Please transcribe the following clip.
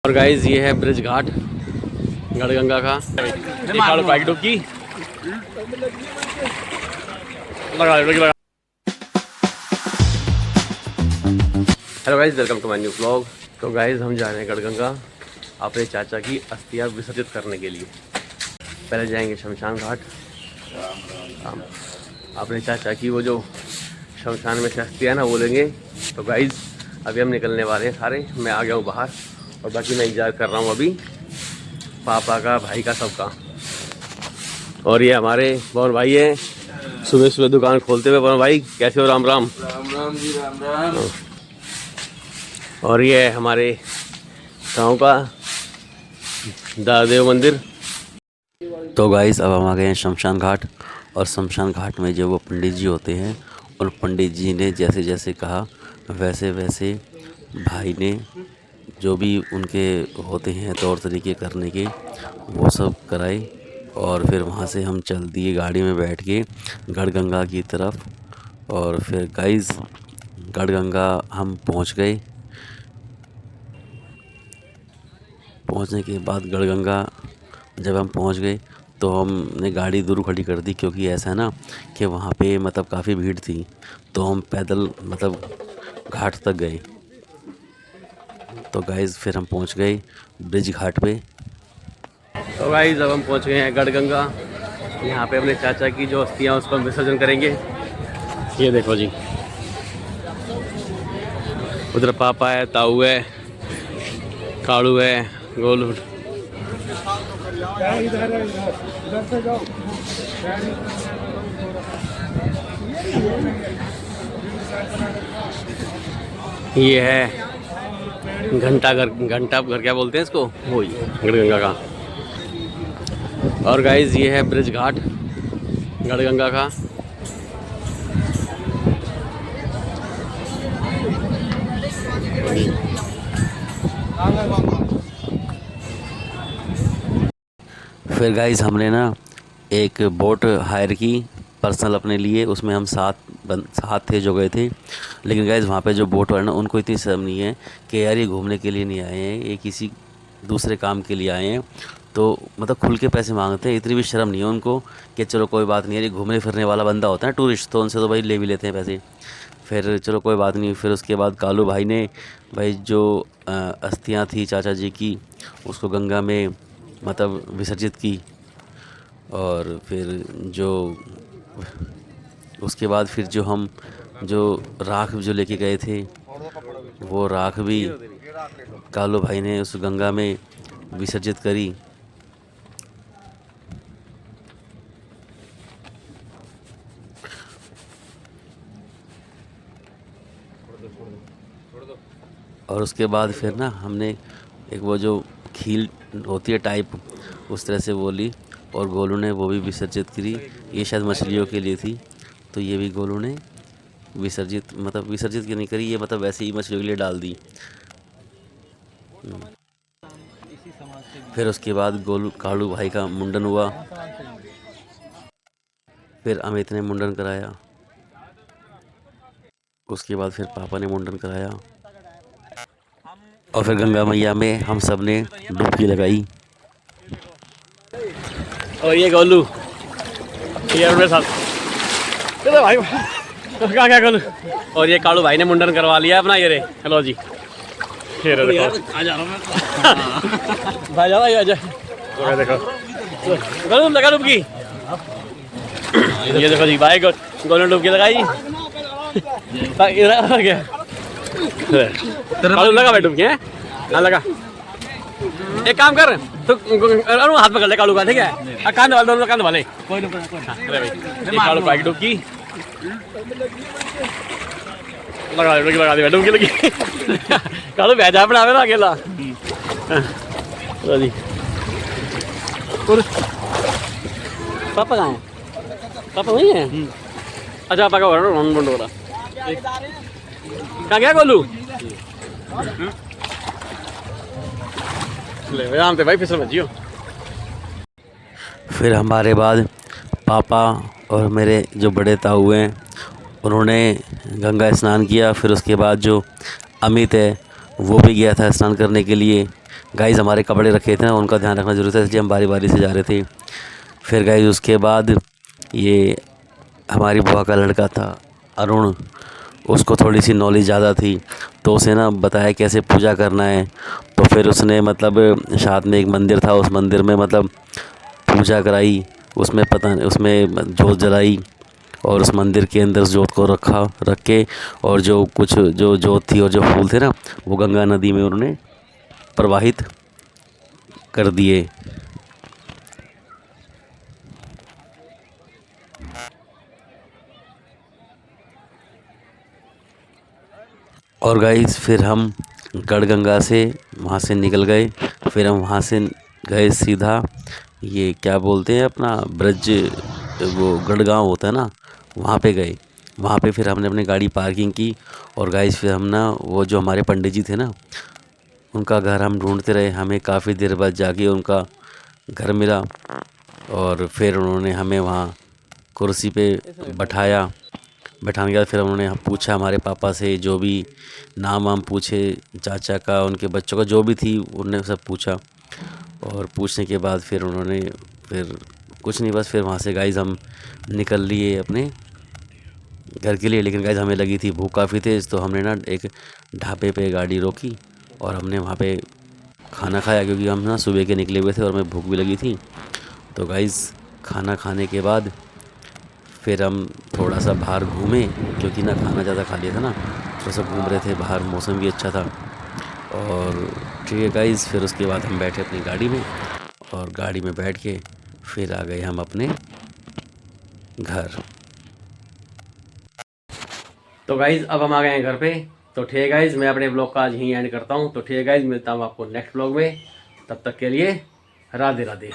और गाइस ये है ब्रिज घाट गढ़गंगा का। बाइक डुबकी लगा। Hello guys, welcome to my new vlog. तो गाइस हम जा रहे हैं गढ़गंगा अपने चाचा की अस्थियाँ विसर्जित करने के लिए। पहले जाएंगे शमशान घाट, अपने चाचा की वो जो शमशान में से अस्थियाँ ना वो लेंगे। तो गाइस अभी हम निकलने वाले हैं सारे। मैं आ गया हूँ बाहर और बाकी मैं इंतज़ार कर रहा हूँ अभी पापा का, भाई का, सबका। और ये हमारे पवन भाई हैं, सुबह सुबह दुकान खोलते हुए। पवन भाई कैसे हो? राम राम। राम राम जी, राम राम। और ये है हमारे गाँव का दादेव मंदिर। तो गाइस अब हम आ गए हैं शमशान घाट। और शमशान घाट में जो वो पंडित जी होते हैं, और पंडित जी ने जैसे जैसे कहा वैसे वैसे भाई ने जो भी उनके होते हैं तौर तरीके करने के वो सब कराए। और फिर वहाँ से हम चल दिए गाड़ी में बैठ के गढ़गंगा की तरफ। और फिर गाइस गढ़गंगा हम पहुँच गए। पहुँचने के बाद गढ़गंगा जब हम पहुँच गए तो हमने गाड़ी दूर खड़ी कर दी, क्योंकि ऐसा है ना कि वहाँ पे मतलब काफ़ी भीड़ थी। तो हम पैदल मतलब घाट तक गए। तो गाइस फिर हम पहुँच गए ब्रिज घाट पे। तो गाइस अब हम पहुँच गए हैं गढ़गंगा। यहाँ पे अपने चाचा की जो अस्थियाँ उसको हम विसर्जन करेंगे। ये देखो जी, उधर पापा है, ताऊ है, काड़ू है, गोलू। ये है घंटा घर क्या बोलते हैं इसको, वही गढ़गंगा का। और गाइस ये है ब्रिज घाट गढ़गंगा का। फिर गाइस हमने ना एक बोट हायर की पर्सनल अपने लिए। उसमें हम सात थे जो गए थे। लेकिन गाइस वहाँ पे जो बोट वाले ना उनको इतनी शर्म नहीं है कि यार ये घूमने के लिए नहीं आए हैं, ये किसी दूसरे काम के लिए आए हैं। तो मतलब खुल के पैसे मांगते हैं। इतनी भी शर्म नहीं है उनको कि चलो कोई बात नहीं है, ये घूमने फिरने वाला बंदा होता है टूरिस्ट, तो उनसे तो भाई ले भी लेते हैं पैसे। फिर चलो कोई बात नहीं। फिर उसके बाद कालू भाई ने भाई जो अस्थियाँ थी चाचा जी की उसको गंगा में मतलब विसर्जित की। और फिर जो उसके बाद फिर जो हम जो राख जो लेके गए थे वो राख भी कालू भाई ने उस गंगा में विसर्जित करी। और उसके बाद फिर ना हमने एक वो जो खील होती है टाइप उस तरह से वो ली, और गोलू ने वो भी विसर्जित करी। ये शायद मछलियों के लिए थी, तो ये भी गोलू ने विसर्जित की नहीं करी, ये मतलब वैसे ही मछलियों के लिए डाल दी। फिर उसके बाद कालू भाई का मुंडन हुआ। फिर अमित ने मुंडन कराया। उसके बाद फिर पापा ने मुंडन कराया। और फिर गंगा मैया में हम सब ने डुबकी लगाई। और ये गोलू ये मेरे साथ चलो भाई क्या गोलू। और ये कालू भाई ने मुंडन करवा लिया अपना। ये रे हेलो जी, ये रे देखो आ जा रहा मैं भाई जा भाई आ जा। देखो गोलू लगा डुबकी। ये देखो जी भाई गोलू डुबकी लगाई। इधर क्या कालू लगा भाई डुबकी है ना लगा। एक काम कर तो हाथ पकड़ ले कालू का, ठीक है? कांध वाले दोनों कांध वाले कोई कालू भाई डुबकी लगा दी डुबकी लगी। कालू भेजा बना ना अकेला जी। पापा कहाँ है? पापा वही है। अच्छा पापा का बंद हो रहा कहाँ गया गोलू? ले भाई फिसल मत जियो। फिर हमारे बाद पापा और मेरे जो बड़े ताऊ हैं उन्होंने गंगा स्नान किया। फिर उसके बाद जो अमित है वो भी गया था स्नान करने के लिए। गाइस हमारे कपड़े रखे थे ना, उनका ध्यान रखना ज़रूरी था, इसलिए हम बारी बारी से जा रहे थे। फिर गाइस उसके बाद ये हमारी बुआ का लड़का था अरुण, उसको थोड़ी सी नॉलेज ज़्यादा थी, तो उसे ना बताया कैसे पूजा करना है। तो फिर उसने मतलब साथ में एक मंदिर था, उस मंदिर में मतलब पूजा कराई, उसमें उसमें जोत जलाई और उस मंदिर के अंदर उस जोत को रख के, और जो कुछ जो जोत थी और जो फूल थे ना, वो गंगा नदी में उन्होंने प्रवाहित कर दिए। और गाइस फिर हम गढ़गंगा से वहाँ से निकल गए। फिर हम वहाँ से गए सीधा, ये क्या बोलते हैं अपना ब्रज, वो गढ़गांव होता है ना, वहाँ पे गए। वहाँ पे फिर हमने अपनी गाड़ी पार्किंग की। और गाइस फिर हम ना वो जो हमारे पंडित जी थे ना, उनका घर हम ढूंढते रहे, हमें काफ़ी देर बाद जाके उनका घर मिला। और फिर उन्होंने हमें वहाँ कुर्सी पे बैठाया। बैठाने के बाद फिर उन्होंने पूछा हमारे पापा से, जो भी नाम वाम पूछे, चाचा का, उनके बच्चों का, जो भी थी उन्होंने सब पूछा। और पूछने के बाद फिर उन्होंने फिर कुछ नहीं, बस फिर वहाँ से गाइस हम निकल लिए अपने घर के लिए। लेकिन गाइस हमें लगी थी भूख काफ़ी तेज़, तो हमने ना एक ढाबे पे गाड़ी रोकी और हमने वहाँ पे खाना खाया, क्योंकि हम ना सुबह के निकले हुए थे और हमें भूख भी लगी थी। तो गाइस खाना खाने के बाद फिर हम थोड़ा सा बाहर घूमे, क्योंकि ना खाना ज़्यादा खा लिया था ना, थोड़ा सा घूम रहे थे बाहर, मौसम भी अच्छा था। और ठीक है गाइस, फिर उसके बाद हम बैठे अपनी गाड़ी में, और गाड़ी में बैठ के फिर आ गए हम अपने घर। तो गाइज़ अब हम आ गए हैं घर पे। तो ठीक है गाइज़, मैं अपने ब्लॉग का आज यहीं एंड करता हूँ। तो ठीक है गाइज़, मिलता हूँ आपको नेक्स्ट ब्लॉग में। तब तक के लिए राधे राधे।